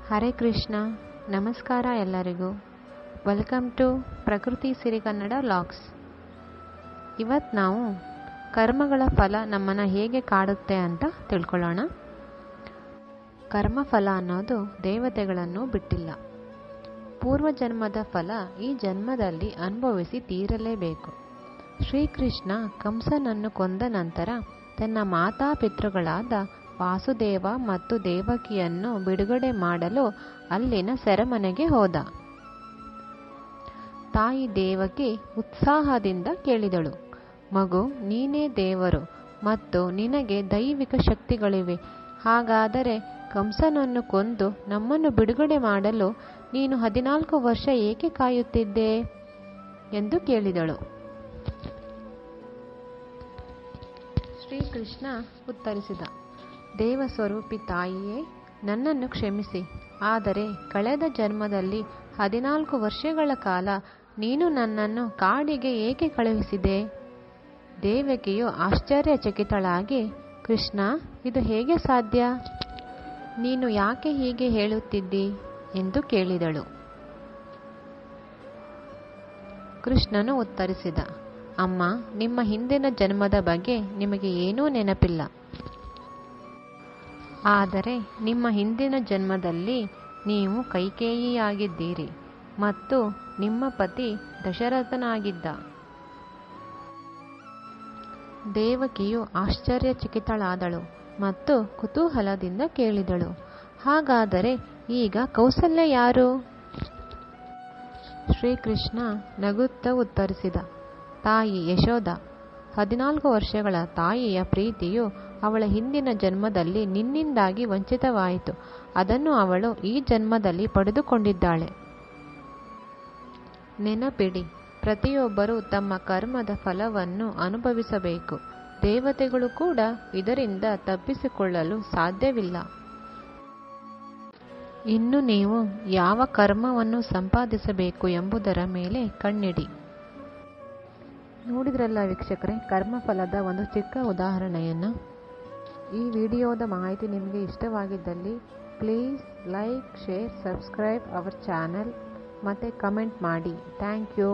ಹರೇ ಕೃಷ್ಣ. ನಮಸ್ಕಾರ ಎಲ್ಲರಿಗೂ. Welcome to ಪ್ರಕೃತಿ ಸಿರಿ ಕನ್ನಡ ವ್ಲಾಗ್ಸ್. ಇವತ್ತು ನಾವು ಕರ್ಮಗಳ ಫಲ ನಮ್ಮನ್ನು ಹೇಗೆ ಕಾಡುತ್ತೆ ಅಂತ ತಿಳ್ಕೊಳ್ಳೋಣ. ಕರ್ಮಫಲ ಅನ್ನೋದು ದೇವತೆಗಳನ್ನು ಬಿಟ್ಟಿಲ್ಲ. ಪೂರ್ವಜನ್ಮದ ಫಲ ಈ ಜನ್ಮದಲ್ಲಿ ಅನುಭವಿಸಿ ತೀರಲೇಬೇಕು. ಶ್ರೀಕೃಷ್ಣ ಕಂಸನನ್ನು ಕೊಂದ ನಂತರ ತನ್ನ ಮಾತಾಪಿತೃಗಳಾದ ವಾಸುದೇವ ಮತ್ತು ದೇವಕಿಯನ್ನು ಬಿಡುಗಡೆ ಮಾಡಲು ಅಲ್ಲಿನ ಸೆರೆಮನೆಗೆ ಹೋದ. ತಾಯಿ ದೇವಕಿ ಉತ್ಸಾಹದಿಂದ ಕೇಳಿದಳು, ಮಗು, ನೀನೇ ದೇವರು ಮತ್ತು ನಿನಗೆ ದೈವಿಕ ಶಕ್ತಿಗಳಿವೆ. ಹಾಗಾದರೆ ಕಂಸನನ್ನು ಕೊಂದು ನಮ್ಮನ್ನು ಬಿಡುಗಡೆ ಮಾಡಲು ನೀನು 14 ವರ್ಷ ಏಕೆ ಕಾಯುತ್ತಿದ್ದೆ ಎಂದು ಕೇಳಿದಳು. ಶ್ರೀಕೃಷ್ಣ ಉತ್ತರಿಸಿದ, ದೇವಸ್ವರೂಪಿ ತಾಯಿಯೇ, ನನ್ನನ್ನು ಕ್ಷಮಿಸಿ. ಆದರೆ ಕಳೆದ ಜನ್ಮದಲ್ಲಿ 14 ವರ್ಷಗಳ ಕಾಲ ನೀನು ನನ್ನನ್ನು ಕಾಡಿಗೆ ಏಕೆ ಕಳುಹಿಸಿದೆ? ದೇವಕಿಯು ಆಶ್ಚರ್ಯಚಕಿತಳಾಗಿ, ಕೃಷ್ಣ, ಇದು ಹೇಗೆ ಸಾಧ್ಯ? ನೀನು ಯಾಕೆ ಹೀಗೆ ಹೇಳುತ್ತಿದ್ದಿ ಎಂದು ಕೇಳಿದಳು. ಕೃಷ್ಣನು ಉತ್ತರಿಸಿದ, ಅಮ್ಮ, ನಿಮ್ಮ ಹಿಂದಿನ ಜನ್ಮದ ಬಗ್ಗೆ ನಿಮಗೆ ಏನೂ ನೆನಪಿಲ್ಲ. ಆದರೆ ನಿಮ್ಮ ಹಿಂದಿನ ಜನ್ಮದಲ್ಲಿ ನೀವು ಕೈಕೇಯಿಯಾಗಿದ್ದೀರಿ ಮತ್ತು ನಿಮ್ಮ ಪತಿ ದಶರಥನಾಗಿದ್ದ. ದೇವಕಿಯು ಆಶ್ಚರ್ಯಚಕಿತಳಾದಳು ಮತ್ತು ಕುತೂಹಲದಿಂದ ಕೇಳಿದಳು, ಹಾಗಾದರೆ ಈಗ ಕೌಸಲ್ಯ ಯಾರು? ಶ್ರೀಕೃಷ್ಣ ನಗುತ್ತಾ ಉತ್ತರಿಸಿದ, ತಾಯಿ ಯಶೋಧ. 14 ವರ್ಷಗಳ ತಾಯಿಯ ಪ್ರೀತಿಯು ಅವಳ ಹಿಂದಿನ ಜನ್ಮದಲ್ಲಿ ನಿನ್ನಿಂದಾಗಿ ವಂಚಿತವಾಯಿತು. ಅದನ್ನು ಅವಳು ಈ ಜನ್ಮದಲ್ಲಿ ಪಡೆದುಕೊಂಡಿದ್ದಾಳೆ. ನೆನಪಿಡಿ, ಪ್ರತಿಯೊಬ್ಬರೂ ತಮ್ಮ ಕರ್ಮದ ಫಲವನ್ನು ಅನುಭವಿಸಬೇಕು. ದೇವತೆಗಳು ಕೂಡ ಇದರಿಂದ ತಪ್ಪಿಸಿಕೊಳ್ಳಲು ಸಾಧ್ಯವಿಲ್ಲ. ಇನ್ನು ನೀವು ಯಾವ ಕರ್ಮವನ್ನು ಸಂಪಾದಿಸಬೇಕು ಎಂಬುದರ ಮೇಲೆ ಕಣ್ಣಿಡಿ. ನೋಡಿದ್ರಲ್ಲ ವೀಕ್ಷಕರೇ, ಕರ್ಮಫಲದ ಒಂದು ಚಿಕ್ಕ ಉದಾಹರಣೆಯನ್ನು. ಈ ವಿಡಿಯೋದ ಮಾಹಿತಿ ನಿಮಗೆ ಇಷ್ಟವಾಗಿದ್ದಲ್ಲಿ please like, share, subscribe our channel ಮತ್ತು ಕಮೆಂಟ್ ಮಾಡಿ. Thank you.